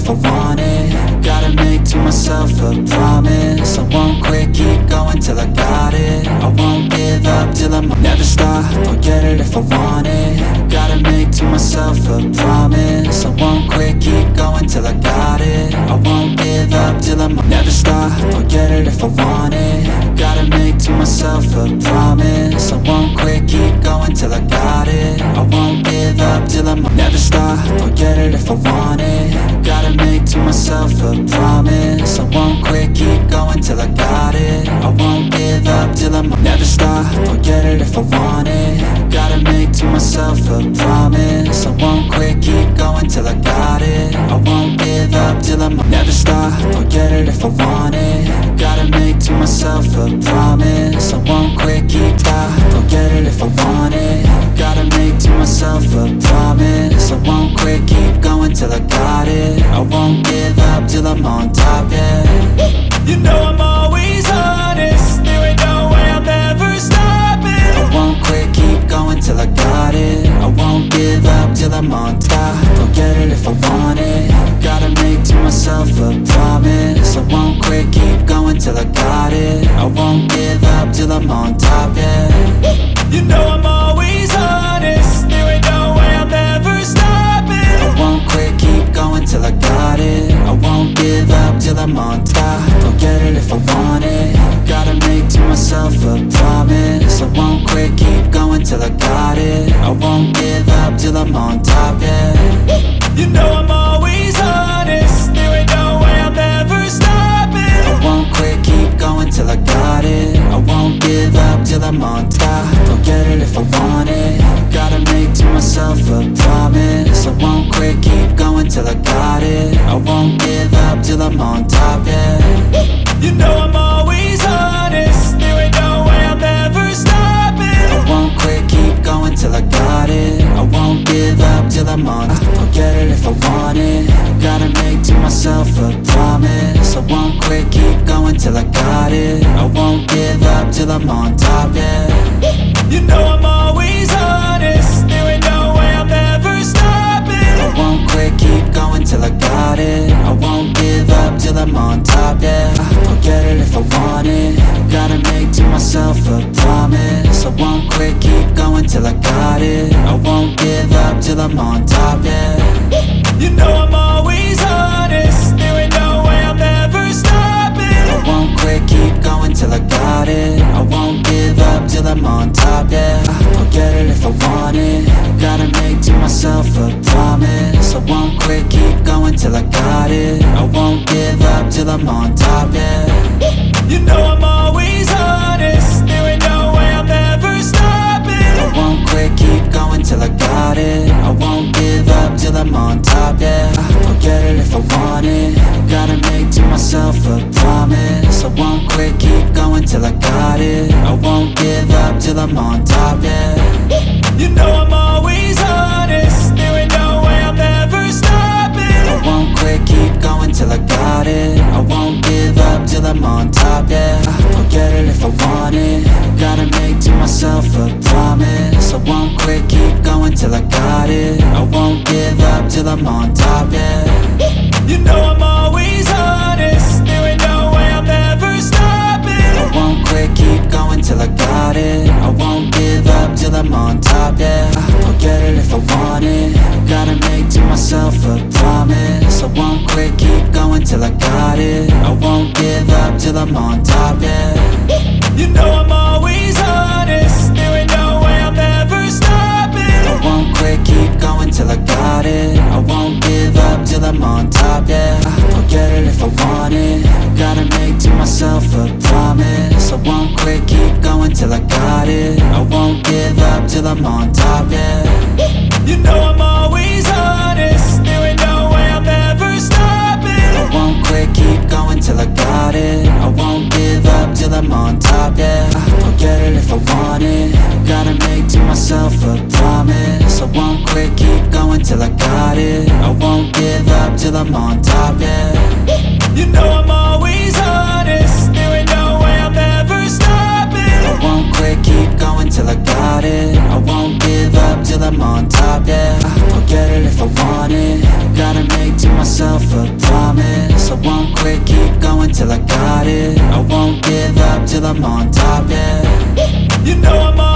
if I want it. Gotta make to myself a promise. I won't quit, keep going till I got it. I won't give up till I'm never stop, I'll get it if I want it. Gotta make to myself a promise. I won't quit, keep going till I got it. I won't give up till I'm never stop, I'll get it if I want it. Gotta make to myself a promise. I won't quit, keep going till I got it. I won't give up till I'm never stop, I'll get it if I want it. Gotta make to myself a promise. I won't quit, keep going till I got it. I won't give up till I'm never stop, I'll get it if I want it. Gotta make to myself a promise. I won't quit, keep going till I got it. I won't give up till I'm never stop, I'll get it if I want it. Gotta make to myself a promise. I won't quit, keep I'll get it if I want it. Gotta make to myself a promise. I won't quit, keep going till I got it. I won't give up till I'm on top, yeah. You know I'm always honest. There ain't no way I'm ever stopping. I won't quit, keep going till I got it. I won't give up till I'm on top. I'll get it if I want it. Gotta make to myself a promise. I won't quit, keep going till I got it. I won't give up till I'm on top, yeah. You know I'm always honest. There ain't no way I'm ever stopping. I won't quit, keep going till I got it. I won't give up till I'm on top. I'll get it if I want it. Gotta make to myself a promise. I won't quit, keep going till I got it. I won't give up till I'm on top, yeah. You know I'm always honest. There ain't no way I'm ever stopping. I won't quit, keep going till I got it. I won't give up till I'm on top. I'll get it if I want it. Gotta make to myself a promise. I won't quit, keep going till I got it. I won't give up till I'm on top, yeah. You know I'm always honest. There ain't no way I'm ever stopping. I won't quit, keep going till I got it. I won't give up till I'm on. I'll get it if I want it. Gotta make to myself a promise. I won't quit, keep going till I got it. I won't give up till I'm on top, yeah. You know I'm always honest. There ain't no way I'm ever stopping. I won't quit, keep going till I got it. I won't give up till I'm on top, yeah. I'll get it if I want it. Gotta make to myself a promise. I won't quit, keep going till I got it. I won't give up till I'm on top, yeah. You know I'm always honest. There ain't no way I'm ever stopping. I won't quit, keep going till I got it. I won't give up till I'm on top, yeah. I'll get it if I want it. Gotta make to myself a promise. I won't quit, keep going till I got it. I won't give up till I'm on top, yeah. You know I'm always honest. There ain't no way I'm ever stopping. I won't quit, keep going till I got it. I won't give up till I'm on top, yeah. I'll get it if I want it. Gotta make to myself a promise. I won't quit, keep going till I got it. I won't give up till I'm on top, yeah. You know I'm always honest. There ain't no way I'm ever stopping. I won't quit, keep going till I got it. I won't give up till I'm on top, yeah. I'll get it if I want it. Gotta make to myself a promise. I won't quit, keep going till I got it. I won't give up till I'm on top, yeah. You know I'm always honest. There ain't no way I'm ever stopping. I won't quit, keep going till I got it. I won't give up till I'm on top, yeah. I'll get it if I want it. Gotta make to myself a promise. I won't quit, keep going till I got it. I won't give up till I'm on top, yeah. You know I'm always honest. There ain't no way I'm ever stopping. I won't quit, keep going till I got it. I won't give up till I'm on top, yeah. I'll get it if I want it. Gotta make to myself a promise. I won't quit, keep going till I got it. I won't give up till I'm on top, yeah. You know I'm always honest. There ain't no way I'm ever stopping. I won't quit, keep going till I got it. I won't give up till I'm on top, yeah. I'll get it if I want it. Gotta make to myself a promise. I won't quit, keep going till I got it. I won't give up till I'm on top, yeah. You know I'm always honest. There ain't no way I'm ever stopping. I won't quit, keep going till I got it. I won't give up till I'm on top, yeah. I'll get it if I want it. Gotta make to myself a got it. I won't give up till I'm on top, yeah. You know I'm